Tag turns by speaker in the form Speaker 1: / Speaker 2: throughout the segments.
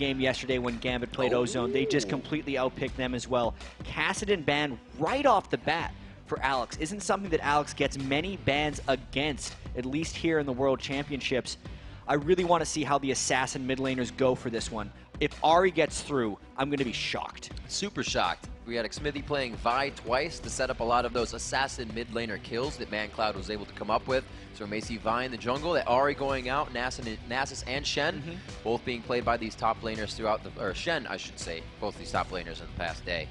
Speaker 1: game yesterday when Gambit played Ozone. They just completely outpicked them as well. Kassadin banned right off the bat for Alex. Isn't something that Alex gets many bans against, at least here in the World Championships. I really want to see how the Assassin mid laners go for this one. If Ari gets through, I'm going to be shocked.
Speaker 2: Super shocked. We had Xmithy playing Vi twice to set up a lot of those Assassin mid laner kills that ManCloud was able to come up with. So we may see Vi in the jungle, that Ari going out, Nasus and Shen, both being played by these top laners throughout the, or Shen, I should say, both these top laners in the past day.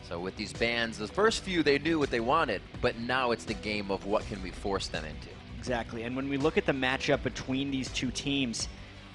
Speaker 2: So with these bans, the first few they knew what they wanted, but now it's the game of what can we force them into.
Speaker 1: Exactly, and when we look at the matchup between these two teams,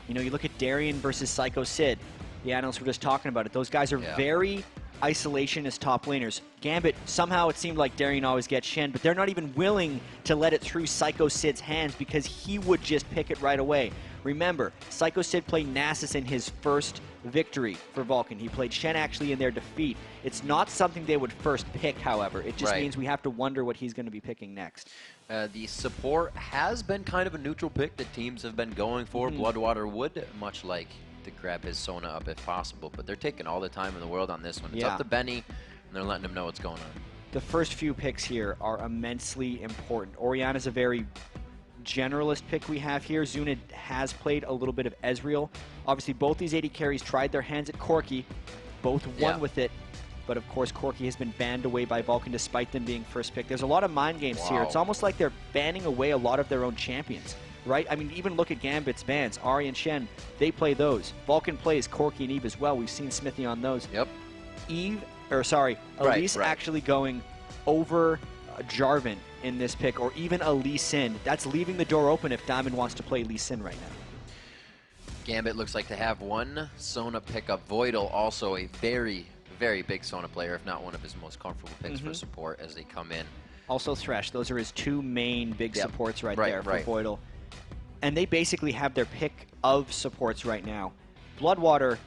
Speaker 1: you know, you look at Darian versus Psycho Sid. The analysts were just talking about it. Those guys are very isolationist top laners. Gambit, somehow it seemed like Darian always gets Shen, but they're not even willing to let it through Psycho Sid's hands because he would just pick it right away. Remember, Psycho Sid played Nasus in his first victory for Vulcan. He played Shen actually in their defeat. It's not something they would first pick, however. It just means we have to wonder what he's going to be picking next.
Speaker 2: The support has been kind of a neutral pick that teams have been going for. Bloodwater would, much like to grab his Sona up if possible, but they're taking all the time in the world on this one. It's up to Benny, and they're letting him know what's going on.
Speaker 1: The first few picks here are immensely important. Orianna's a very generalist pick we have here. Zuna has played a little bit of Ezreal. Obviously, both these AD carries tried their hands at Corki. Both won with it. But of course, Corki has been banned away by Vulcan despite them being first pick. There's a lot of mind games here. It's almost like they're banning away a lot of their own champions, right? I mean, even look at Gambit's bans. Ari and Shen, they play those. Vulcan plays Corki and Eve as well. We've seen Smithy on those. Elise actually going over Jarvan in this pick, or even a Lee Sin. That's leaving the door open if Diamond wants to play Lee Sin right now.
Speaker 2: Gambit looks like to have one Sona pickup. Voidal also a very big Sona player, if not one of his most comfortable picks for support as they come in.
Speaker 1: Also Thresh, those are his two main big supports right there for Voidal. And they basically have their pick of supports right now. Bloodwater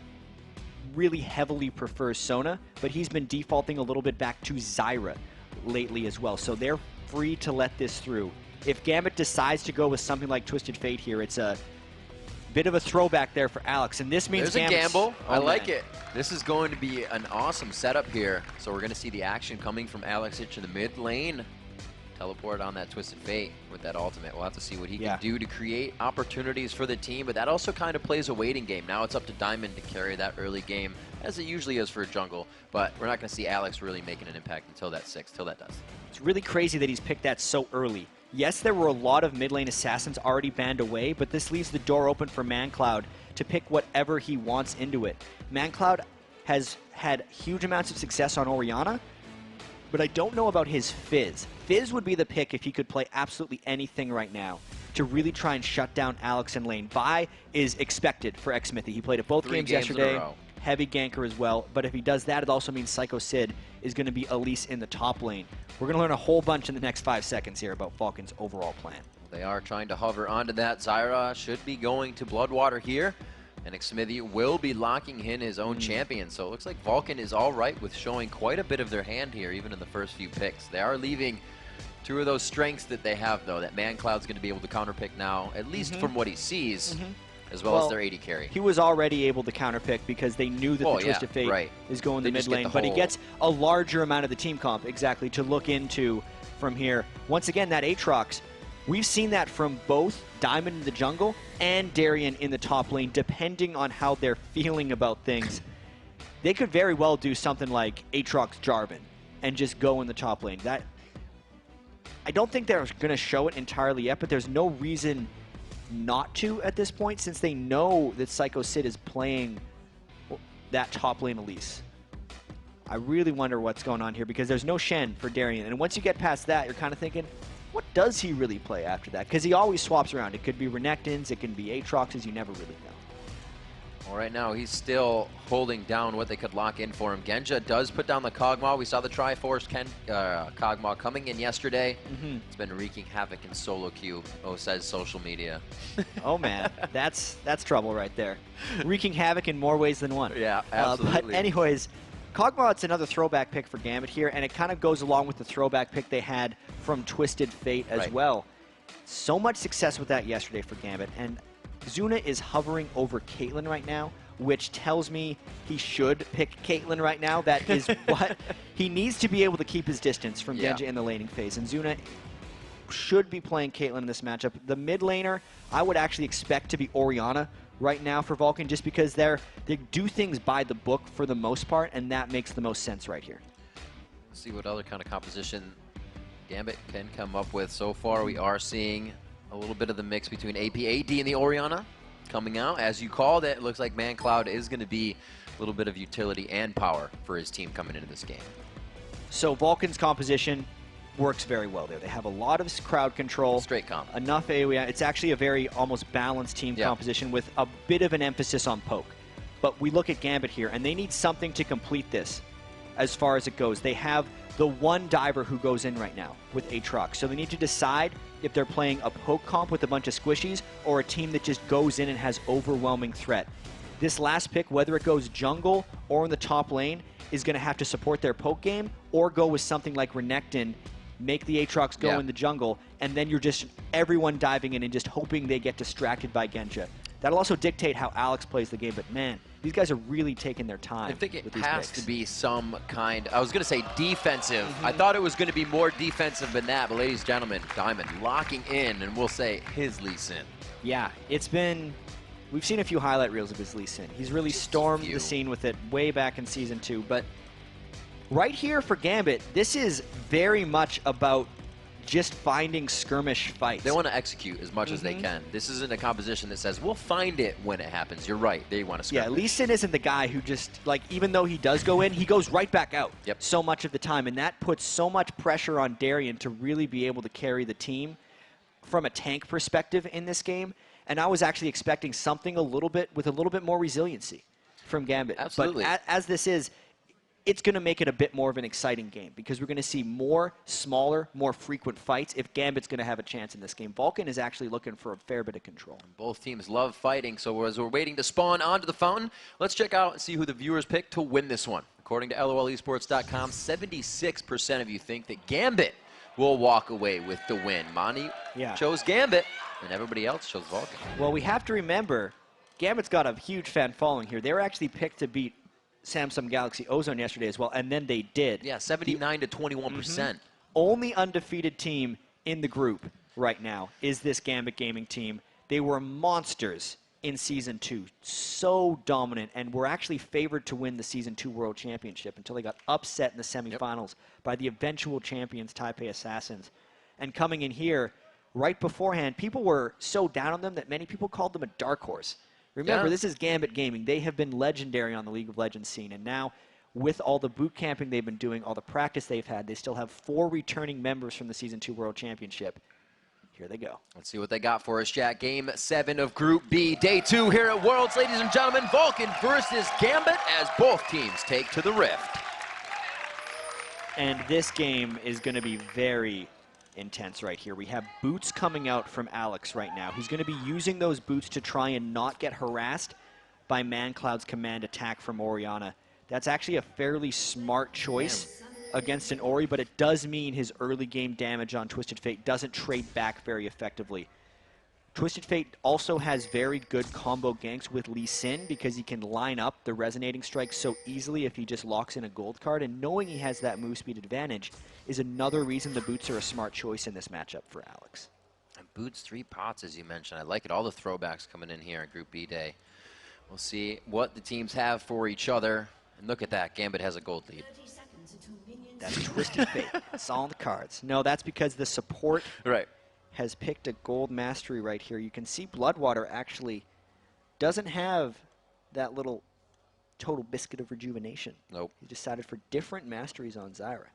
Speaker 1: really heavily prefers Sona, but he's been defaulting a little bit back to Zyra lately as well. So they're free to let this through. If Gambit decides to go with something like Twisted Fate here, it's a bit of a throwback there for Alex, and this means
Speaker 2: there's a gamble. I like it. This is going to be an awesome setup here. So we're going to see the action coming from Alex Hitch in the mid lane. Teleport on that Twisted Fate with that ultimate. We'll have to see what he can do to create opportunities for the team, but that also kind of plays a waiting game. Now it's up to Diamond to carry that early game, as it usually is for a jungle, but we're not going to see Alex really making an impact until that 6, till that does.
Speaker 1: It's really crazy that he's picked that so early. Yes, there were a lot of mid lane assassins already banned away, but this leaves the door open for ManCloud to pick whatever he wants into it. ManCloud has had huge amounts of success on Orianna, but I don't know about his Fizz. Fizz would be the pick if he could play absolutely anything right now to really try and shut down Alex in lane. Vi is expected for Xmithy. He played at both games yesterday. Heavy ganker as well, but if he does that, it also means Psycho Sid is going to be Elise in the top lane. We're going to learn a whole bunch in the next 5 seconds here about Vulcan's overall plan.
Speaker 2: They are trying to hover onto that. Zyra should be going to Bloodwater here, and Xmithy will be locking in his own champion. So it looks like Vulcan is all right with showing quite a bit of their hand here, even in the first few picks. They are leaving 2 of those strengths that they have, though, that ManCloud's going to be able to counterpick now, at least from what he sees. As well as their AD carry.
Speaker 1: He was already able to counterpick because they knew that the Twisted Fate is going the mid lane, but he gets a larger amount of the team comp, to look into from here. Once again, that Aatrox, we've seen that from both Diamond in the jungle and Darian in the top lane, depending on how they're feeling about things. They could very well do something like Aatrox Jarvan and just go in the top lane. That, I don't think they're going to show it entirely yet, but there's no reason not to at this point, since they know that Psycho Sid is playing that top lane Elise. I really wonder what's going on here because there's no Shen for Darian, and once you get past that, you're kind of thinking, what does he really play after that? Because he always swaps around. It could be Renekton's, it can be Aatrox's, you never really know.
Speaker 2: Well, right now, he's still holding down what they could lock in for him. Genja does put down the Kog'Maw. We saw the Triforce Kog'Maw coming in yesterday. It's been wreaking havoc in solo queue, says social media.
Speaker 1: Oh, man. That's trouble right there. Wreaking havoc in more ways than one.
Speaker 2: Yeah, absolutely.
Speaker 1: But anyways, Kog'Maw, it's another throwback pick for Gambit here, and it kind of goes along with the throwback pick they had from Twisted Fate as well. So much success with that yesterday for Gambit, and Zuna is hovering over Caitlyn right now. which tells me he should pick Caitlyn right now. That is what he needs to be able to keep his distance from Genja in the laning phase. And Zuna should be playing Caitlyn in this matchup. The mid laner, I would actually expect to be Orianna right now for Vulcan, just because they do things by the book for the most part, and that makes the most sense right here.
Speaker 2: Let's see what other kind of composition Gambit can come up with. So far, we are seeing a little bit of the mix between AP, AD, and the Orianna coming out. As you called it, looks like ManCloud is going to be a little bit of utility and power for his team coming into this game.
Speaker 1: So Vulcan's composition works very well there. They have a lot of crowd control.
Speaker 2: Straight comp.
Speaker 1: Enough AoE. It's actually a very almost balanced team composition with a bit of an emphasis on poke. But we look at Gambit here, and they need something to complete this as far as it goes. They have the one diver who goes in right now with Aatrox. So they need to decide if they're playing a poke comp with a bunch of squishies or a team that just goes in and has overwhelming threat. This last pick, whether it goes jungle or in the top lane, is going to have to support their poke game or go with something like Renekton, make the Aatrox go in the jungle, and then you're just everyone diving in and just hoping they get distracted by Genja. That'll also dictate how Alex plays the game, but man, these guys are really taking their time.
Speaker 2: I think it
Speaker 1: with these
Speaker 2: has
Speaker 1: picks.
Speaker 2: to be some kind, I was going to say defensive. I thought it was going to be more defensive than that, but ladies and gentlemen, Diamond locking in, and we'll say his Lee Sin.
Speaker 1: Yeah, it's been, we've seen a few highlight reels of his Lee Sin. He's really stormed the scene with it way back in Season 2, but right here for Gambit, this is very much about just finding skirmish fights.
Speaker 2: They want to execute as much as they can. This isn't a composition that says, we'll find it when it happens. You're right. They want to skirmish.
Speaker 1: Yeah, Lee Sin isn't the guy who just, like, even though he does go in, he goes right back out so much of the time. And that puts so much pressure on Darian to really be able to carry the team from a tank perspective in this game. And I was actually expecting something with a little bit more resiliency from Gambit.
Speaker 2: Absolutely.
Speaker 1: But as this is, it's going to make it a bit more of an exciting game because we're going to see more smaller, more frequent fights if Gambit's going to have a chance in this game. Vulcan is actually looking for a fair bit of control.
Speaker 2: Both teams love fighting, so as we're waiting to spawn onto the fountain, let's check out and see who the viewers pick to win this one. According to LOLesports.com, 76% of you think that Gambit will walk away with the win. Monty chose Gambit, and everybody else chose Vulcan.
Speaker 1: Well, we have to remember, Gambit's got a huge fan following here. They were actually picked to beat Samsung Galaxy Ozone yesterday as well, and then they did.
Speaker 2: Yeah, 79 to 21%.
Speaker 1: Only undefeated team in the group right now is this Gambit Gaming team. They were monsters in Season 2, so dominant, and were actually favored to win the Season 2 World Championship until they got upset in the semifinals by the eventual champions, Taipei Assassins. And coming in here, right beforehand, people were so down on them that many people called them a dark horse. Remember, this is Gambit Gaming. They have been legendary on the League of Legends scene, and now with all the boot camping they've been doing, all the practice they've had, they still have 4 returning members from the Season 2 World Championship. Here they go.
Speaker 2: Let's see what they got for us, Jack. Game 7 of Group B, Day 2 here at Worlds. Ladies and gentlemen, Vulcan versus Gambit as both teams take to the Rift.
Speaker 1: And this game is going to be very intense right here. We have boots coming out from Alex right now. He's going to be using those boots to try and not get harassed by ManCloud's command attack from Orianna. That's actually a fairly smart choice against an Ori, but it does mean his early game damage on Twisted Fate doesn't trade back very effectively. Twisted Fate also has very good combo ganks with Lee Sin because he can line up the resonating strikes so easily if he just locks in a gold card, and knowing he has that move speed advantage is another reason the boots are a smart choice in this matchup for Alex.
Speaker 2: And boots 3 pots, as you mentioned. I like it. All the throwbacks coming in here in Group B Day. We'll see what the teams have for each other. And look at that. Gambit has a gold lead.
Speaker 1: That's Twisted Fate. It's all on the cards. No, that's because the support has picked a gold mastery right here. You can see Bloodwater actually doesn't have that little total biscuit of rejuvenation.
Speaker 2: Nope.
Speaker 1: He decided for different masteries on Zyra.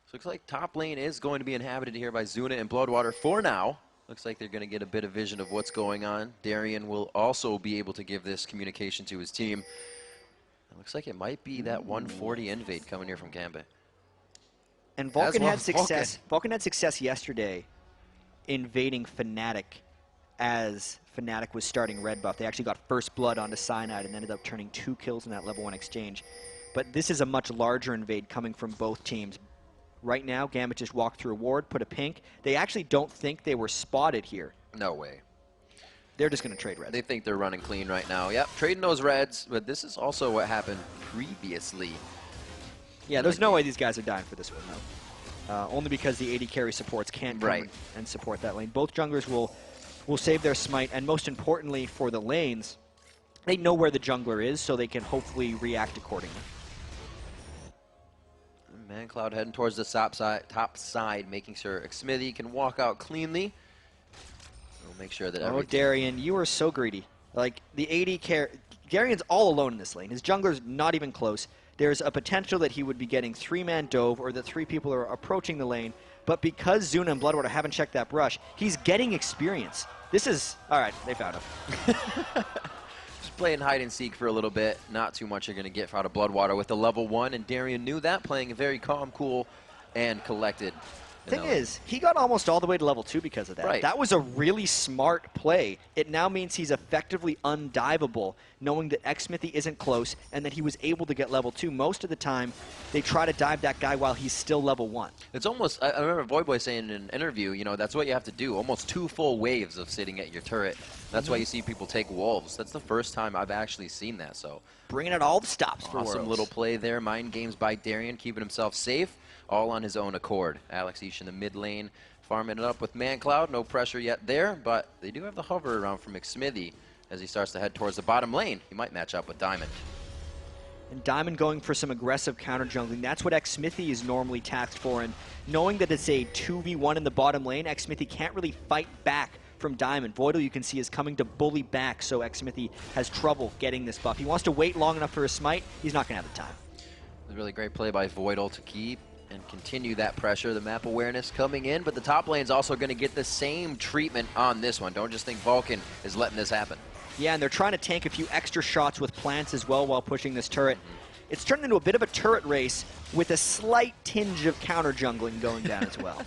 Speaker 2: So looks like top lane is going to be inhabited here by Zuna and Bloodwater for now. Looks like they're going to get a bit of vision of what's going on. Darian will also be able to give this communication to his team. It looks like it might be that 140 invade coming here from Gambit.
Speaker 1: And Vulcan had success. Vulcan had success yesterday invading Fnatic as Fnatic was starting red buff. They actually got first blood onto Cyanide and ended up turning 2 kills in that level 1 exchange. But this is a much larger invade coming from both teams. Right now, Gambit just walked through a ward, put a pink. They actually don't think they were spotted here.
Speaker 2: No way.
Speaker 1: They're just going to trade reds.
Speaker 2: They think they're running clean right now. Yep, trading those reds, but this is also what happened previously.
Speaker 1: Yeah, there's no way these guys are dying for this one, though. Only because the AD carry supports can't come and support that lane. Both junglers will save their smite, and most importantly for the lanes, they know where the jungler is, so they can hopefully react accordingly.
Speaker 2: ManCloud heading towards the top side, making sure Xmithy can walk out cleanly. We'll make sure that everything...
Speaker 1: Oh, Darian, you are so greedy. Like, the AD carry... Darian's all alone in this lane. His jungler's not even close. There's a potential that he would be getting 3-man dove, or that 3 people are approaching the lane. But because Zuna and Bloodwater haven't checked that brush, he's getting experience. This is... All right, they found him.
Speaker 2: Just playing hide and seek for a little bit. Not too much you're going to get out of Bloodwater with the level 1, and Darian knew that, playing very calm, cool, and collected.
Speaker 1: Thing is, he got almost all the way to level 2 because of that.
Speaker 2: Right.
Speaker 1: That was a really smart play. It now means he's effectively undiveable, knowing that Xmithy isn't close and that he was able to get level 2. Most of the time, they try to dive that guy while he's still level 1.
Speaker 2: It's almost, I remember Voidboy saying in an interview, you know, that's what you have to do. Almost 2 full waves of sitting at your turret. That's why you see people take wolves. That's the first time I've actually seen that. So
Speaker 1: bringing out all the stops for
Speaker 2: awesome little play there. Mind games by Darian, keeping himself safe. All on his own accord. Alex Ish in the mid lane, farming it up with ManCloud. No pressure yet there, but they do have the hover around from Xmithy as he starts to head towards the bottom lane. He might match up with Diamond.
Speaker 1: And Diamond going for some aggressive counter jungling. That's what Xmithy is normally tasked for. And knowing that it's a 2v1 in the bottom lane, Xmithy can't really fight back from Diamond. Voidal, you can see, is coming to bully back, so Xmithy has trouble getting this buff. He wants to wait long enough for his smite. He's not going to have the time.
Speaker 2: A really great play by Voidal to keep and continue that pressure. The map awareness coming in, but the top lane's also going to get the same treatment on this one. Don't just think Vulcan is letting this happen.
Speaker 1: Yeah, and they're trying to tank a few extra shots with plants as well while pushing this turret. It's turned into a bit of a turret race with a slight tinge of counter jungling going down as well.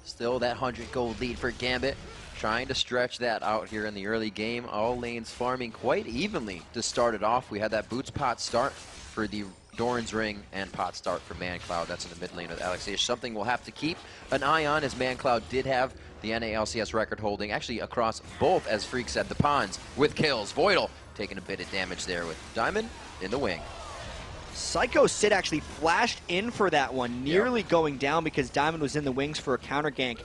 Speaker 2: Still that 100 gold lead for Gambit. Trying to stretch that out here in the early game. All lanes farming quite evenly to start it off. We had that boots pot start for the Doran's Ring and pot start for ManCloud. That's in the mid lane with Alex Ish. Something we'll have to keep an eye on, as ManCloud did have the NALCS record holding, actually across both, as Freak said, the ponds with kills. Voidal taking a bit of damage there with Diamond in the wing.
Speaker 1: Psycho Sid actually flashed in for that one, nearly going down because Diamond was in the wings for a counter gank.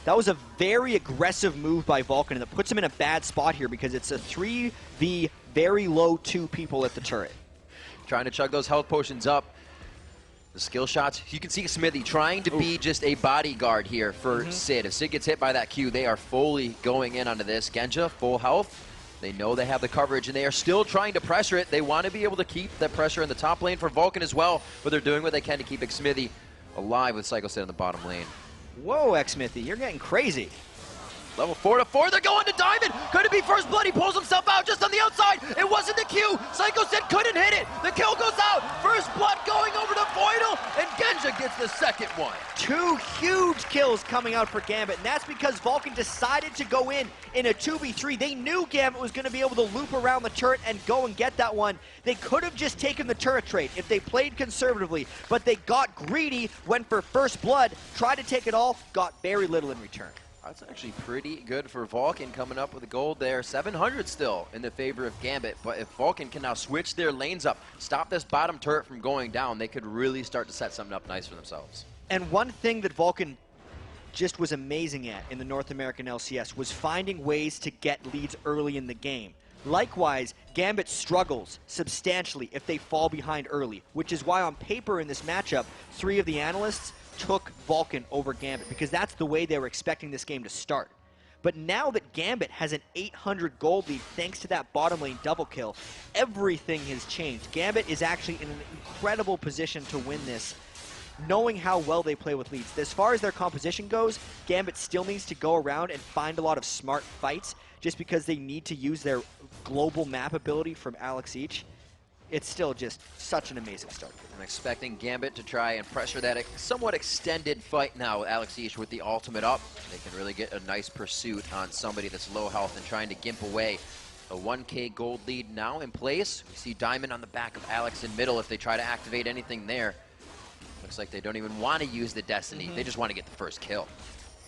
Speaker 1: That was a very aggressive move by Vulcan, and it puts him in a bad spot here because it's a 3v very low 2 people at the turret.
Speaker 2: Trying to chug those health potions up. The skill shots. You can see Smithy trying to be just a bodyguard here for Sid. If Sid gets hit by that Q, they are fully going in onto this. Genja, full health. They know they have the coverage, and they are still trying to pressure it. They want to be able to keep that pressure in the top lane for Vulcan as well, but they're doing what they can to keep Smithy alive with Psycho Sid in the bottom lane.
Speaker 1: Whoa, Xmithy, you're getting crazy.
Speaker 2: Level 4 to 4, they're going to Diamond! Could it be first blood? He pulls himself out just on the outside! It wasn't the Q! Psycho Sid couldn't hit it! The kill goes out! First blood going over to Voidal, and Genja gets the second one.
Speaker 1: 2 huge kills coming out for Gambit, and that's because Vulcan decided to go in a 2v3. They knew Gambit was going to be able to loop around the turret and go and get that one. They could have just taken the turret trade if they played conservatively, but they got greedy, went for first blood, tried to take it all, got very little in return.
Speaker 2: That's actually pretty good for Vulcan, coming up with a gold there. 700 still in the favor of Gambit, but if Vulcan can now switch their lanes up, stop this bottom turret from going down, they could really start to set something up nice for themselves.
Speaker 1: And one thing that Vulcan just was amazing at in the North American LCS was finding ways to get leads early in the game. Likewise, Gambit struggles substantially if they fall behind early, which is why on paper in this matchup, 3 of the analysts took Vulcan over Gambit, because that's the way they were expecting this game to start. But now that Gambit has an 800 gold lead thanks to that bottom lane double kill, everything has changed. Gambit is actually in an incredible position to win this, knowing how well they play with leads. As far as their composition goes, Gambit still needs to go around and find a lot of smart fights just because they need to use their global map ability from Alex Ish. It's still just such an amazing start.
Speaker 2: I'm expecting Gambit to try and pressure that somewhat extended fight now with Alex Ish with the ultimate up. They can really get a nice pursuit on somebody that's low health and trying to gimp away. A 1K gold lead now in place. We see Diamond on the back of Alex in middle if they try to activate anything there. Looks like they don't even want to use the Destiny. They just want to get the first kill.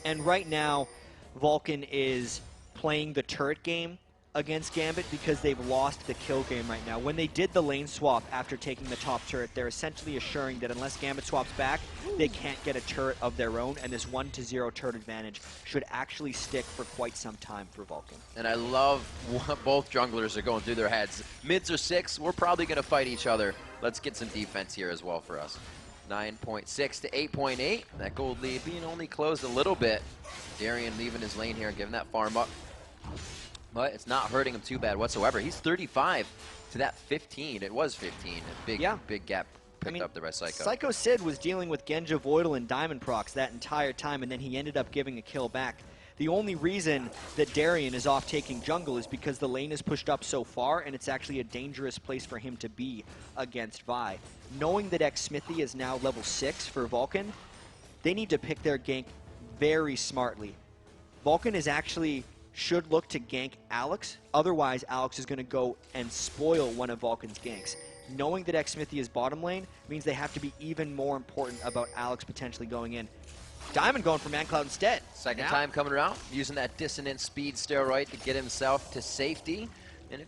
Speaker 1: And right now, Vulcan is playing the turret game against Gambit because they've lost the kill game right now. When they did the lane swap after taking the top turret, they're essentially assuring that unless Gambit swaps back, they can't get a turret of their own, and this 1-0 turret advantage should actually stick for quite some time for Vulcan.
Speaker 2: And I love what both junglers are going through their heads. Mids are 6, we're probably going to fight each other. Let's get some defense here as well for us. 9.6 to 8.8. That gold lead being only closed a little bit. Darian leaving his lane here and giving that farm up. But it's not hurting him too bad whatsoever. He's 35 to that 15. It was 15. A big gap picked up the rest Psycho.
Speaker 1: Psycho Sid was dealing with Genja, Voidal, and Diamond procs that entire time, and then he ended up giving a kill back. The only reason that Darian is off taking jungle is because the lane is pushed up so far, and it's actually a dangerous place for him to be against Vi. Knowing that Xmithie is now level 6 for Vulcan, they need to pick their gank very smartly. Vulcan is actually should look to gank Alex, otherwise Alex is going to go and spoil one of Vulcan's ganks. Knowing that Xmithie is bottom lane means they have to be even more important about Alex potentially going in. Diamond going for ManCloud instead.
Speaker 2: Second time coming around, using that dissonant speed steroid to get himself to safety. And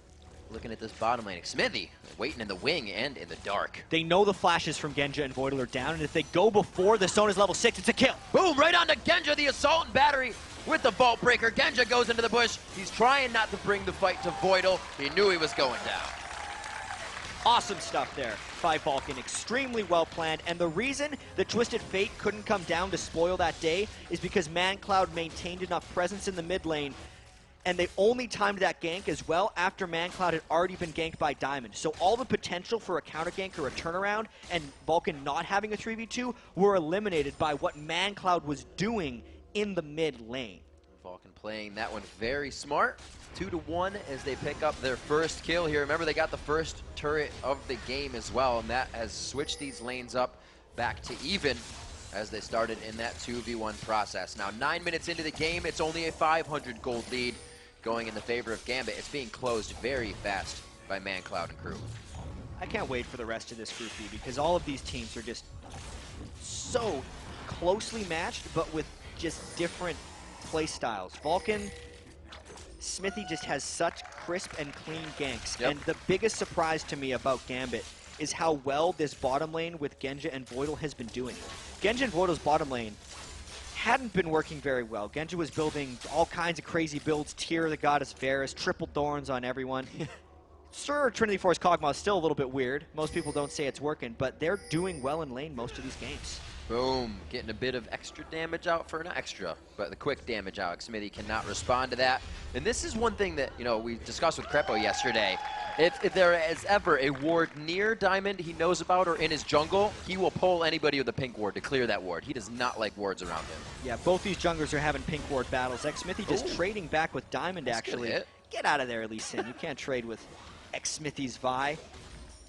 Speaker 2: looking at this bottom lane, Xmithie waiting in the wing and in the dark.
Speaker 1: They know the flashes from Genja and Voidal are down, and if they go before the Zone is level 6, it's a kill.
Speaker 2: Boom, right onto Genja, the Assault and Battery with the Vault Breaker. Genja goes into the bush. He's trying not to bring the fight to Voidal. He knew he was going down.
Speaker 1: Awesome stuff there by Vulcan. Extremely well planned. And the reason the Twisted Fate couldn't come down to spoil that day is because ManCloud maintained enough presence in the mid lane, and they only timed that gank as well after ManCloud had already been ganked by Diamond. So all the potential for a counter gank or a turnaround and Vulcan not having a 3v2 were eliminated by what ManCloud was doing in the mid lane.
Speaker 2: Vulcan playing that one very smart. 2-1 as they pick up their first kill here. Remember, they got the first turret of the game as well, and that has switched these lanes up back to even as they started in that 2v1 process. Now, 9 minutes into the game, it's only a 500 gold lead going in the favor of Gambit. It's being closed very fast by ManCloud and crew.
Speaker 1: I can't wait for the rest of this Group B because all of these teams are just so closely matched, but with just different play styles. Vulcan, Xmithie just has such crisp and clean ganks. Yep. And the biggest surprise to me about Gambit is how well this bottom lane with Genja and Voidal has been doing. Genja and Voidal's bottom lane hadn't been working very well. Genja was building all kinds of crazy builds, Tear of the Goddess Varus, triple thorns on everyone. Sure, Trinity Force Kog'Maw is still a little bit weird. Most people don't say it's working, but they're doing well in lane most of these games.
Speaker 2: Boom, getting a bit of extra damage out for, not extra, but the quick damage out. Xmithie cannot respond to that. And this is one thing that, you know, we discussed with Crepo yesterday. If there is ever a ward near Diamond he knows about or in his jungle, he will pull anybody with a pink ward to clear that ward. He does not like wards around him.
Speaker 1: Yeah, both these junglers are having pink ward battles. Xmithie just trading back with Diamond, actually. Get out of there, Lee Sin. You can't trade with Xmithie's Vi.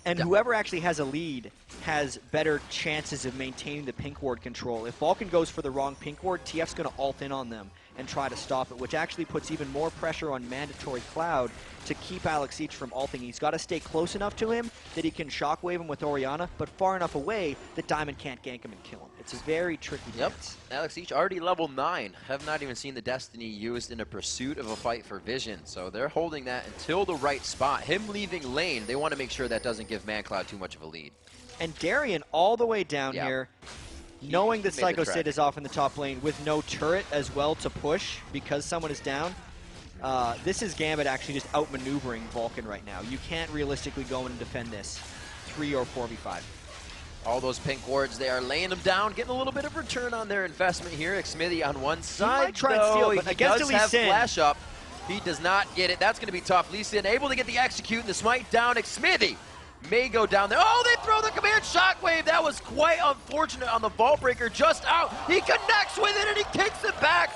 Speaker 1: And whoever actually has a lead has better chances of maintaining the pink ward control. If Vulcan goes for the wrong pink ward, TF's going to ult in on them and try to stop it, which actually puts even more pressure on Mandatory Cloud to keep Alex Each from ulting. He's got to stay close enough to him that he can shockwave him with Orianna, but far enough away that Diamond can't gank him and kill him. It's a very tricky dance.
Speaker 2: Alex Each already level 9. Have not even seen the Destiny used in a pursuit of a fight for Vision, so they're holding that until the right spot. Him leaving lane, they want to make sure that doesn't give ManCloud too much of a lead.
Speaker 1: And Darian all the way down here, knowing that Psycho Sid is off in the top lane with no turret as well to push because someone is down. This is Gambit actually just outmaneuvering Vulcan right now. You can't realistically go in and defend this 3 or 4v5.
Speaker 2: All those pink wards, they are laying them down, getting a little bit of return on their investment here. Xmithie on one side,
Speaker 1: he might try and steal, but against
Speaker 2: does have flash up. He does not get it. That's going to be tough. Lee Sin able to get the execute and the smite down. Xmithie may go down there. Oh, they throw the command shockwave. That was quite unfortunate on the Vault Breaker, just out. He connects with it and he kicks it back.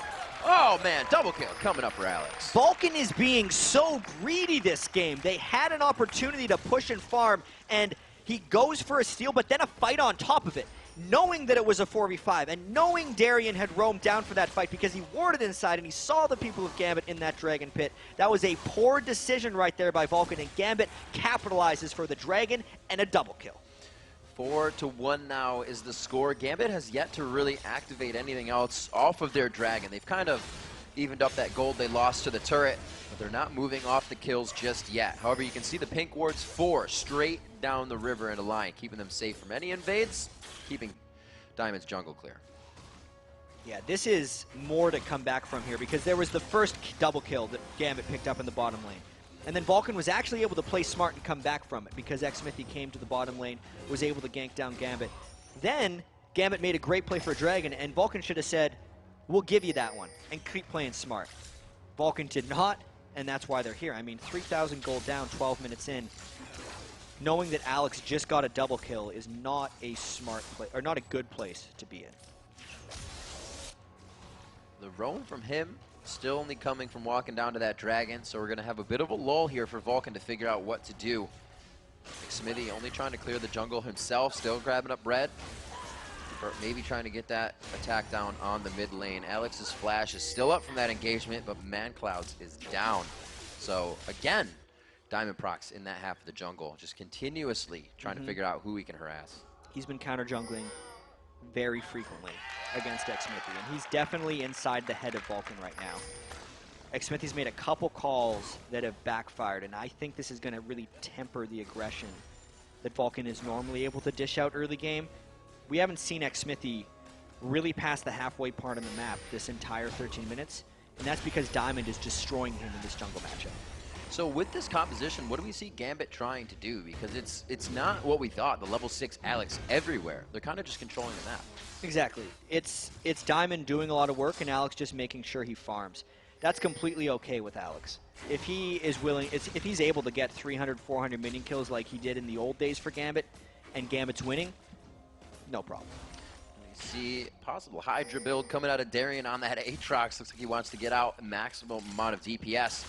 Speaker 2: Oh man, double kill coming up for Alex.
Speaker 1: Vulcan is being so greedy this game. They had an opportunity to push and farm, and he goes for a steal, but then a fight on top of it. Knowing that it was a 4v5, and knowing Darian had roamed down for that fight because he warded inside and he saw the people of Gambit in that Dragon Pit. That was a poor decision right there by Vulcan, and Gambit capitalizes for the Dragon and a double kill.
Speaker 2: 4-1 now is the score. Gambit has yet to really activate anything else off of their Dragon. They've kind of evened up that gold they lost to the turret, but they're not moving off the kills just yet. However, you can see the pink wards 4 straight down the river in a line, keeping them safe from any invades, keeping Diamond's jungle clear.
Speaker 1: Yeah, this is more to come back from here because there was the first double kill that Gambit picked up in the bottom lane. And then Vulcan was actually able to play smart and come back from it because Xmithy came to the bottom lane, was able to gank down Gambit. Then Gambit made a great play for a Dragon, and Vulcan should have said, we'll give you that one, and keep playing smart. Vulcan did not, and that's why they're here. I mean, 3,000 gold down 12 minutes in. Knowing that Alex just got a double kill is not a smart play, or not a good place to be in.
Speaker 2: The roam from him still only coming from walking down to that Dragon, so we're going to have a bit of a lull here for Vulcan to figure out what to do. Smithy only trying to clear the jungle himself, still grabbing up red. Or maybe trying to get that attack down on the mid lane. Alex's flash is still up from that engagement, but ManCloud's is down. So again, Diamond procs in that half of the jungle, just continuously trying to figure out who he can harass.
Speaker 1: He's been counter jungling very frequently against Xmithy, and he's definitely inside the head of Vulcan right now. Xmithy's made a couple calls that have backfired, and I think this is going to really temper the aggression that Vulcan is normally able to dish out early game. We haven't seen Xmithy really past the halfway part of the map this entire 13 minutes, and that's because Diamond is destroying him in this jungle matchup.
Speaker 2: So with this composition, what do we see Gambit trying to do? Because it's not what we thought, the level 6 Alex everywhere. They're kind of just controlling the map. Exactly.
Speaker 1: It's Diamond doing a lot of work and Alex just making sure he farms. That's completely okay with Alex. If he is willing, if he's able to get 300, 400 minion kills like he did in the old days for Gambit, and Gambit's winning, no problem.
Speaker 2: We see possible Hydra build coming out of Darian on that Aatrox. Looks like he wants to get out a maximum amount of DPS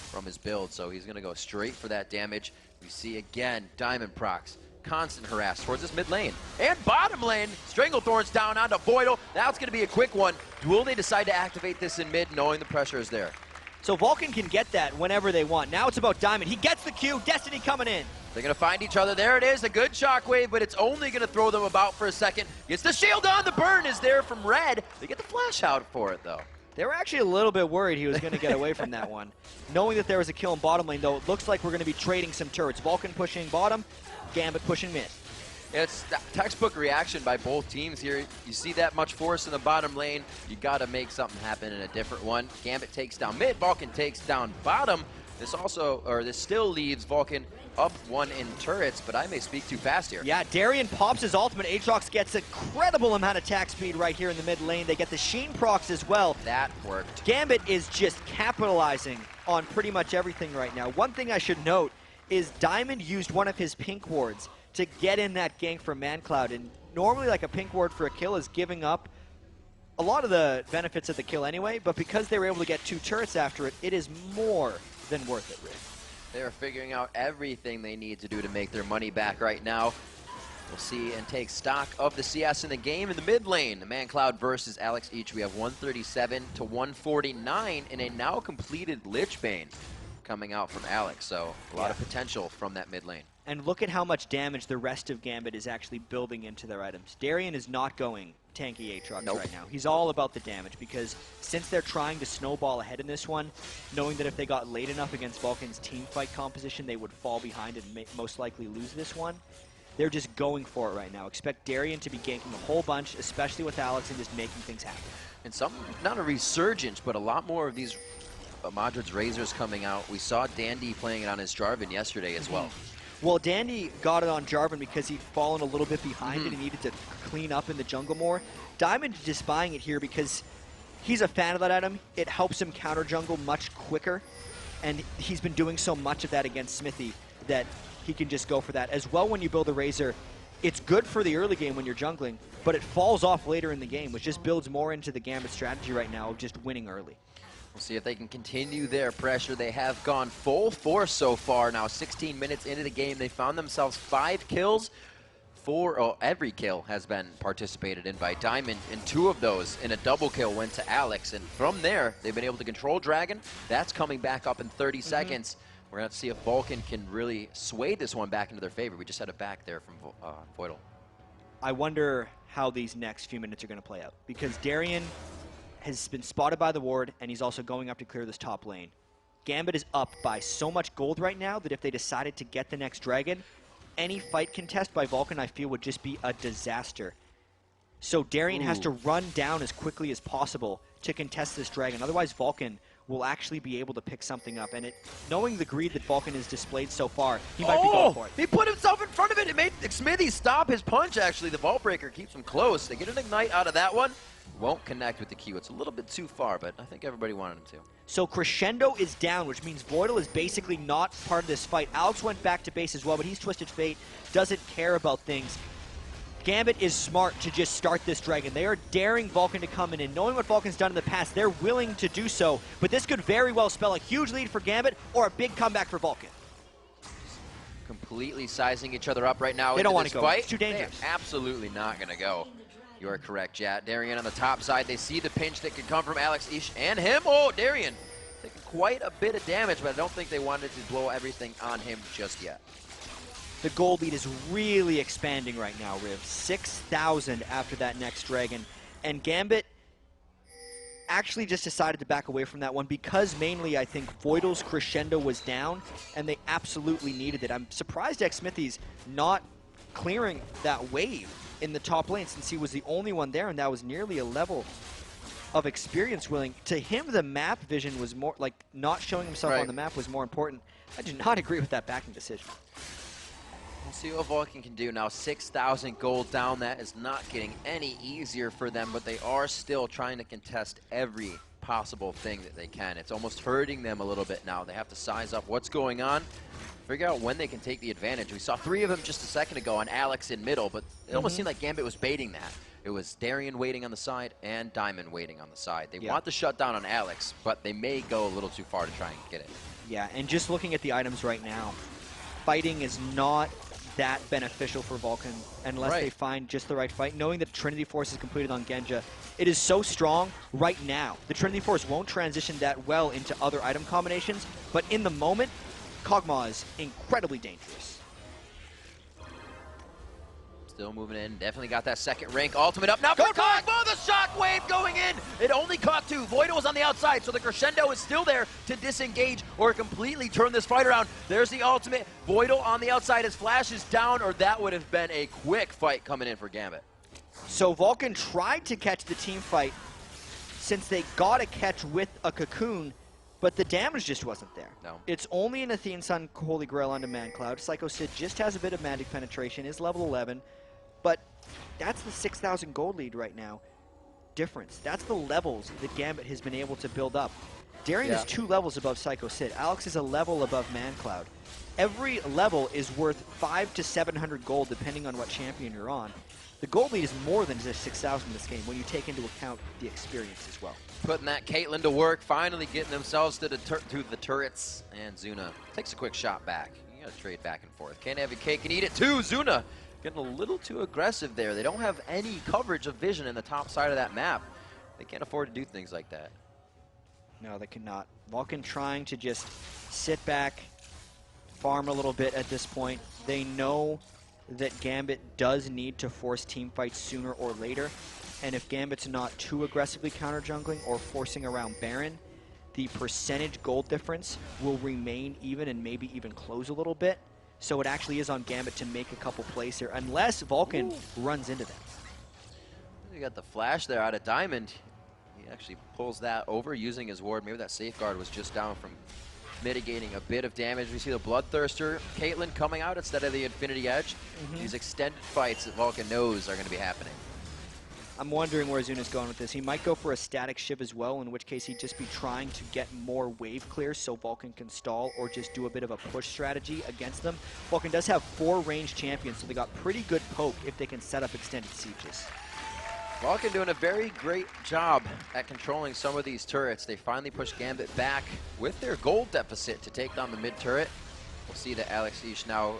Speaker 2: from his build, so he's going to go straight for that damage. We see again Diamond procs, constant harass towards this mid lane. And bottom lane, Stranglethorn's down onto Voidal. That's going to be a quick one. Will they decide to activate this in mid knowing the pressure is there?
Speaker 1: So Vulcan can get that whenever they want. Now it's about Diamond. He gets the Q, Destiny coming in.
Speaker 2: They're going to find each other. There it is, a good shockwave, but it's only going to throw them about for a second. Gets the shield on, the burn is there from Red. They get the flash out for it, though.
Speaker 1: They were actually a little bit worried he was going to get away from that one. Knowing that there was a kill in bottom lane, though, it looks like we're going to be trading some turrets. Vulcan pushing bottom, Gambit pushing mid.
Speaker 2: It's textbook reaction by both teams here. You see that much force in the bottom lane, you got to make something happen in a different one. Gambit takes down mid, Vulcan takes down bottom. This still leaves Vulcan up 1 in turrets, but I may speak too fast here.
Speaker 1: Yeah, Darian pops his ultimate. Aatrox gets an incredible amount of attack speed right here in the mid lane. They get the Sheen procs as well.
Speaker 2: That worked.
Speaker 1: Gambit is just capitalizing on pretty much everything right now. One thing I should note is Diamond used one of his pink wards to get in that gank from ManCloud, and normally like a pink ward for a kill is giving up a lot of the benefits of the kill anyway, but because they were able to get 2 turrets after it, it is more than worth it, Rick.
Speaker 2: They're figuring out everything they need to do to make their money back right now. We'll see and take stock of the CS in the game. In the mid lane, the ManCloud versus Alex each. We have 137 to 149 in a now completed Lich Bane coming out from Alex. So a lot of potential from that mid lane.
Speaker 1: And look at how much damage the rest of Gambit is actually building into their items. Darian is not going tanky Aatrox right now. He's all about the damage because since they're trying to snowball ahead in this one, knowing that if they got late enough against Vulcan's team fight composition, they would fall behind and most likely lose this one. They're just going for it right now. Expect Darian to be ganking a whole bunch, especially with Alex, and just making things happen.
Speaker 2: And not a resurgence, but a lot more of these Madrid's Razors coming out. We saw Dandy playing it on his Jarvan yesterday as well.
Speaker 1: Well, Dandy got it on Jarvan because he'd fallen a little bit behind it and needed to clean up in the jungle more. Diamond is just buying it here because he's a fan of that item. It helps him counter jungle much quicker, and he's been doing so much of that against Smithy that he can just go for that. As well, when you build a Razor, it's good for the early game when you're jungling, but it falls off later in the game, which just builds more into the Gambit strategy right now of just winning early.
Speaker 2: We'll see if they can continue their pressure. They have gone full force so far. Now 16 minutes into the game, they found themselves 5 kills. Every kill has been participated in by Diamond, and 2 of those in a double kill went to Alex. And from there, they've been able to control Dragon. That's coming back up in 30 seconds. We're going to see if Vulcan can really sway this one back into their favor. We just had a back there from Voidal.
Speaker 1: I wonder how these next few minutes are going to play out, because Darian has been spotted by the ward, and he's also going up to clear this top lane. Gambit is up by so much gold right now that if they decided to get the next dragon, any fight contest by Vulcan, I feel, would just be a disaster. So Darian has to run down as quickly as possible to contest this dragon. Otherwise, Vulcan will actually be able to pick something up. And knowing the greed that Vulcan has displayed so far, he might be going for it.
Speaker 2: He put himself in front of it. It made Smithy stop his punch, actually. The Vault Breaker keeps him close. They get an Ignite out of that one. Won't connect with the Q. It's a little bit too far, but I think everybody wanted him to.
Speaker 1: So Crescendo is down, which means Voidal is basically not part of this fight. Alex went back to base as well, but he's Twisted Fate, doesn't care about things. Gambit is smart to just start this dragon. They are daring Vulcan to come in, and knowing what Vulcan's done in the past, they're willing to do so. But this could very well spell a huge lead for Gambit or a big comeback for Vulcan.
Speaker 2: Completely sizing each other up right now.
Speaker 1: They don't want to go.
Speaker 2: Fight.
Speaker 1: It's too dangerous.
Speaker 2: They're absolutely not going to go. You are correct, Jat. Darian on the top side. They see the pinch that could come from Alex Ish and him. Oh, Darian taking quite a bit of damage, but I don't think they wanted to blow everything on him just yet.
Speaker 1: The gold lead is really expanding right now, Riv. 6,000 after that next dragon. And Gambit actually just decided to back away from that one because mainly I think Voidal's Crescendo was down, and they absolutely needed it. I'm surprised Xsmithy's not clearing that wave in the top lane since he was the only one there, and that was nearly a level of experience willing. To him, the map vision was more, like, not showing himself on the map was more important. I do not agree with that backing decision.
Speaker 2: We'll see what Vulcan can do now. 6,000 gold down. That is not getting any easier for them, but they are still trying to contest every possible thing that they can. It's almost hurting them a little bit now. They have to size up what's going on, figure out when they can take the advantage. We saw 3 of them just a second ago on Alex in middle, but it almost seemed like Gambit was baiting that. It was Darian waiting on the side and Diamond waiting on the side. They want the shutdown on Alex, but they may go a little too far to try and get it. Yeah,
Speaker 1: and just looking at the items right now, fighting is not that beneficial for Vulcan unless they find just the right fight. Knowing that Trinity Force is completed on Genja, it is so strong right now. The Trinity Force won't transition that well into other item combinations, but in the moment, Kog'Maw is incredibly dangerous.
Speaker 2: Still moving in, definitely got that second rank ultimate up now for Kog'Maw, the shockwave going in! It only caught 2, Voidal was on the outside, so the Crescendo is still there to disengage or completely turn this fight around. There's the ultimate, Voidal on the outside, his flash is down, or that would have been a quick fight coming in for Gambit.
Speaker 1: So Vulcan tried to catch the team fight since they got a catch with a Cocoon, but the damage just wasn't there.
Speaker 2: No.
Speaker 1: It's only an Athene Sun Holy Grail onto ManCloud. Psycho Sid just has a bit of magic penetration, is level 11. But that's the 6,000 gold lead right now. Difference. That's the levels that Gambit has been able to build up. Darian is 2 levels above Psycho Sid. Alex is a level above ManCloud. Every level is worth 500 to 700 gold depending on what champion you're on. The gold lead is more than just 6,000 in this game when you take into account the experience as well.
Speaker 2: Putting that Caitlyn to work, finally getting themselves to the turrets. And Zuna takes a quick shot back. You gotta trade back and forth. Can't have your cake and eat it too. Zuna getting a little too aggressive there. They don't have any coverage of vision in the top side of that map. They can't afford to do things like that.
Speaker 1: No, they cannot. Vulcan trying to just sit back, farm a little bit at this point. They know that Gambit does need to force team fights sooner or later. And if Gambit's not too aggressively counter-jungling or forcing around Baron, the percentage gold difference will remain even and maybe even close a little bit. So it actually is on Gambit to make a couple plays here, unless Vulcan runs into them.
Speaker 2: You got the flash there out of Diamond. He actually pulls that over using his ward. Maybe that safeguard was just down from mitigating a bit of damage. We see the Bloodthirster, Caitlyn coming out instead of the Infinity Edge. These extended fights that Vulcan knows are going to be happening.
Speaker 1: I'm wondering where Zuna's going with this. He might go for a static Shiv as well, in which case he'd just be trying to get more wave clears so Vulcan can stall or just do a bit of a push strategy against them. Vulcan does have 4 ranged champions, so they got pretty good poke if they can set up extended sieges.
Speaker 2: Vulcan doing a very great job at controlling some of these turrets. They finally push Gambit back with their gold deficit to take down the mid turret. We'll see that Alex Ish now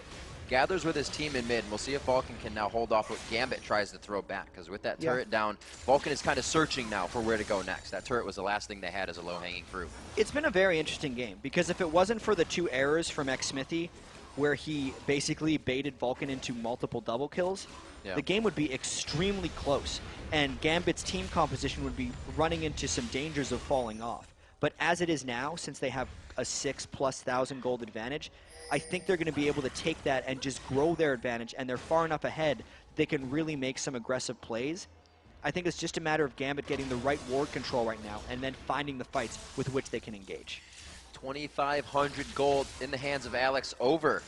Speaker 2: gathers with his team in mid, and we'll see if Vulcan can now hold off what Gambit tries to throw back, because with that turret down, Vulcan is kind of searching now for where to go next. That turret was the last thing they had as a low-hanging fruit.
Speaker 1: It's been a very interesting game, because if it wasn't for the 2 errors from Xsmithy, where he basically baited Vulcan into multiple double kills, the game would be extremely close, and Gambit's team composition would be running into some dangers of falling off. But as it is now, since they have a 6,000+ gold advantage, I think they're going to be able to take that and just grow their advantage, and they're far enough ahead they can really make some aggressive plays. I think it's just a matter of Gambit getting the right ward control right now and then finding the fights with which they can engage.
Speaker 2: 2,500 gold in the hands of Alex over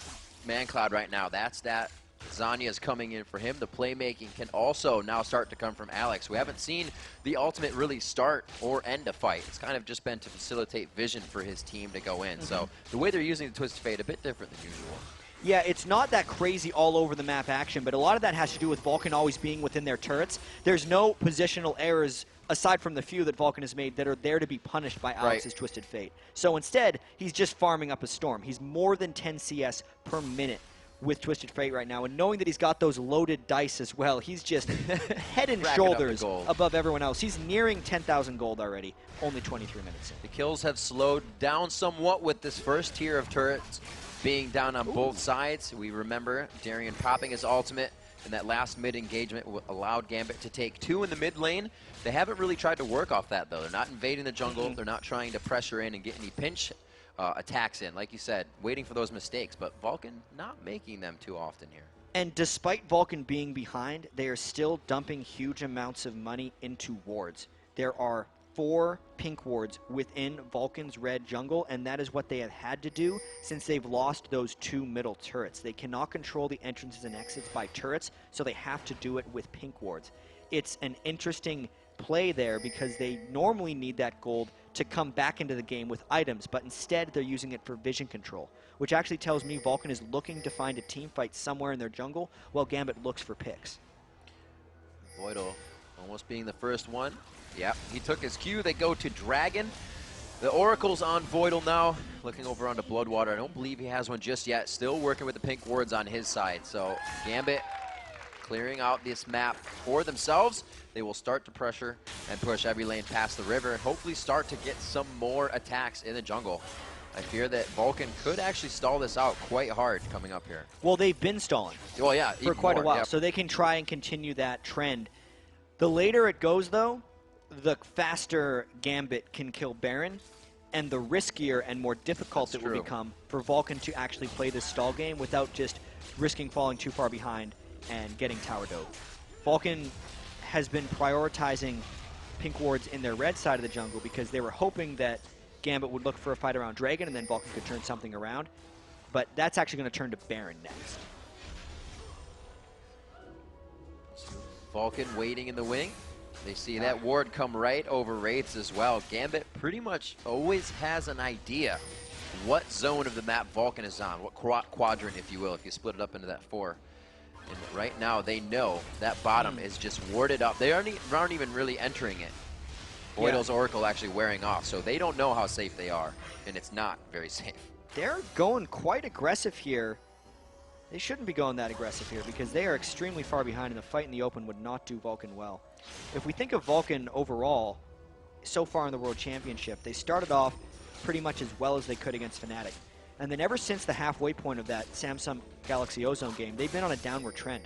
Speaker 2: ManCloud right now. That's that. Zanya's coming in for him. The playmaking can also now start to come from Alex. We haven't seen the ultimate really start or end a fight. It's kind of just been to facilitate vision for his team to go in. So the way they're using the Twisted Fate, a bit different than usual.
Speaker 1: Yeah, it's not that crazy all over the map action, but a lot of that has to do with Vulcan always being within their turrets. There's no positional errors aside from the few that Vulcan has made that are there to be punished by Alex's Twisted Fate. So instead, he's just farming up a storm. He's more than 10 CS per minute with Twisted Fate right now, and knowing that he's got those loaded dice as well, he's just head and shoulders above everyone else. He's nearing 10,000 gold already, only 23 minutes in.
Speaker 2: The kills have slowed down somewhat with this first tier of turrets being down on both sides. We remember Darian popping his ultimate, and that last mid engagement allowed Gambit to take 2 in the mid lane. They haven't really tried to work off that, though. They're not invading the jungle. They're not trying to pressure in and get any pinch attacks in, like you said, waiting for those mistakes, but Vulcan not making them too often here.
Speaker 1: And despite Vulcan being behind, they are still dumping huge amounts of money into wards. There are 4 pink wards within Vulcan's red jungle, and that is what they have had to do since they've lost those 2 middle turrets. They cannot control the entrances and exits by turrets, so they have to do it with pink wards. It's an interesting play there because they normally need that gold to come back into the game with items, but instead they're using it for vision control, which actually tells me Vulcan is looking to find a team fight somewhere in their jungle while Gambit looks for picks.
Speaker 2: Voidal almost being the first one. Yeah, he took his cue. They go to Dragon. The Oracle's on Voidal now, looking over onto Bloodwater. I don't believe he has one just yet. Still working with the pink wards on his side. So Gambit clearing out this map for themselves. They will start to pressure and push every lane past the river and hopefully start to get some more attacks in the jungle. I fear that Vulcan could actually stall this out quite hard coming up here.
Speaker 1: Well, they've been stalling for quite a while, so they can try and continue that trend. The later it goes, though, the faster Gambit can kill Baron, and the riskier and more difficult it will become for Vulcan to actually play this stall game without just risking falling too far behind and getting tower dove. Vulcan has been prioritizing pink wards in their red side of the jungle because they were hoping that Gambit would look for a fight around Dragon and then Vulcan could turn something around. But that's actually going to turn to Baron next.
Speaker 2: Vulcan waiting in the wing. They see that ward come right over Wraiths as well. Gambit pretty much always has an idea what zone of the map Vulcan is on, what quadrant, if you will, if you split it up into that 4. And right now, they know that bottom is just warded up. They aren't even really entering it. Voidal's Oracle actually wearing off, so they don't know how safe they are, and it's not very safe.
Speaker 1: They're going quite aggressive here. They shouldn't be going that aggressive here because they are extremely far behind, and the fight in the open would not do Vulcan well. If we think of Vulcan overall, so far in the World Championship, they started off pretty much as well as they could against Fnatic. And then ever since the halfway point of that Samsung Galaxy Ozone game, they've been on a downward trend.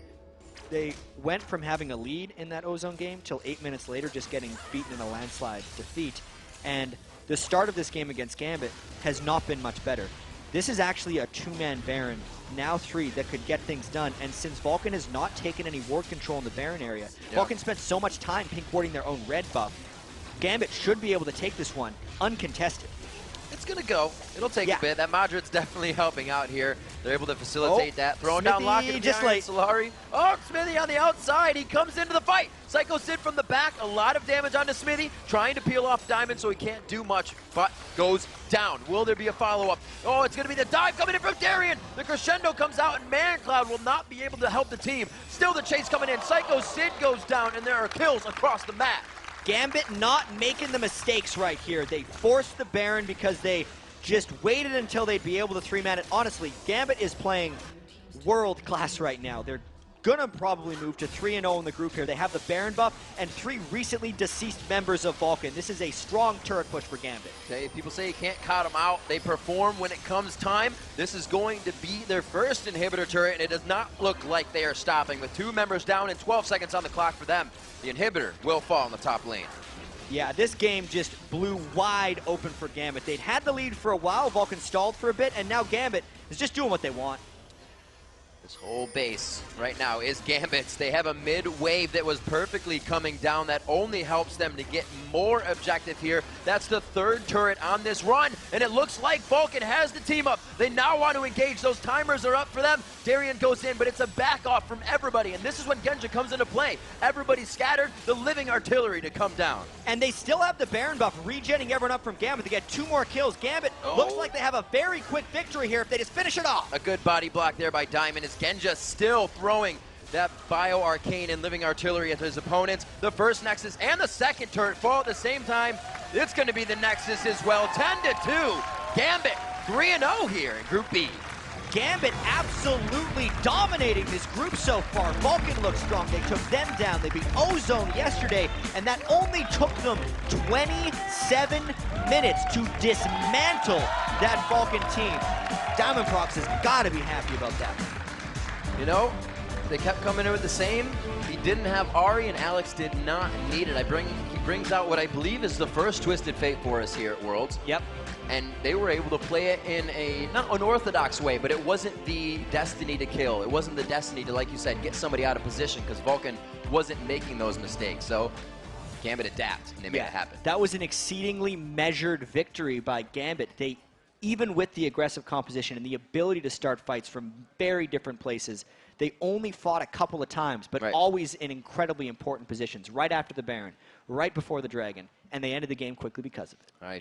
Speaker 1: They went from having a lead in that Ozone game till 8 minutes later just getting beaten in a landslide defeat. And the start of this game against Gambit has not been much better. This is actually a 2-man Baron, now 3, that could get things done. And since Vulcan has not taken any ward control in the Baron area, Vulcan spent so much time pink warding their own red buff, Gambit should be able to take this one uncontested.
Speaker 2: It's going to go. It'll take a bit. That Madrid's definitely helping out here. They're able to facilitate that. Throwing down Locket just late. Solari. Oh, Smithy on the outside. He comes into the fight. Psycho Sid from the back. A lot of damage onto Smithy. Trying to peel off Diamond so he can't do much, but goes down. Will there be a follow-up? Oh, it's going to be the dive coming in from Darian. The crescendo comes out, and ManCloud will not be able to help the team. Still the chase coming in. Psycho Sid goes down, and there are kills across the map.
Speaker 1: Gambit not making the mistakes right here. They forced the Baron because they just waited until they'd be able to 3-man it. Honestly, Gambit is playing world class right now. They're gonna probably move to 3-0 in the group here. They have the Baron buff and 3 recently deceased members of Vulcan. This is a strong turret push for Gambit.
Speaker 2: Okay, people say you can't count them out. They perform when it comes time. This is going to be their first inhibitor turret, and it does not look like they are stopping. With 2 members down and 12 seconds on the clock for them, the inhibitor will fall in the top lane.
Speaker 1: Yeah, this game just blew wide open for Gambit. They'd had the lead for a while, Vulcan stalled for a bit, and now Gambit is just doing what they want.
Speaker 2: This whole base right now is Gambit's. They have a mid wave that was perfectly coming down that only helps them to get more objective here. That's the 3rd turret on this run, and it looks like Vulcan has the team up. They now want to engage. Those timers are up for them. Darien goes in, but it's a back off from everybody, and this is when Genja comes into play. Everybody's scattered, the living artillery to come down.
Speaker 1: And they still have the Baron buff, regenning everyone up from Gambit. They get 2 more kills. Gambit looks like they have a very quick victory here if they just finish it off.
Speaker 2: A good body block there by Diamond. Genja still throwing that bio-arcane and living artillery at his opponents. The first Nexus and the second turret fall at the same time. It's going to be the Nexus as well. 10-2. Gambit 3-0 here in Group B.
Speaker 1: Gambit absolutely dominating this group so far. Vulcan looks strong. They took them down. They beat Ozone yesterday, and that only took them 27 minutes to dismantle that Vulcan team. Diamond Prox has got to be happy about that.
Speaker 2: You know, they kept coming in with the same. He didn't have Ari, and Alex did not need it. He brings out what I believe is the first Twisted Fate for us here at Worlds.
Speaker 1: Yep.
Speaker 2: And they were able to play it in a, not unorthodox way, but it wasn't the destiny to kill. It wasn't the destiny to, like you said, get somebody out of position, because Vulcan wasn't making those mistakes. So Gambit adapted, and they made it happen.
Speaker 1: That was an exceedingly measured victory by Gambit. They, even with the aggressive composition and the ability to start fights from very different places, they only fought a couple of times, but always in incredibly important positions, right after the Baron, right before the Dragon, and they ended the game quickly because of it.
Speaker 2: All right.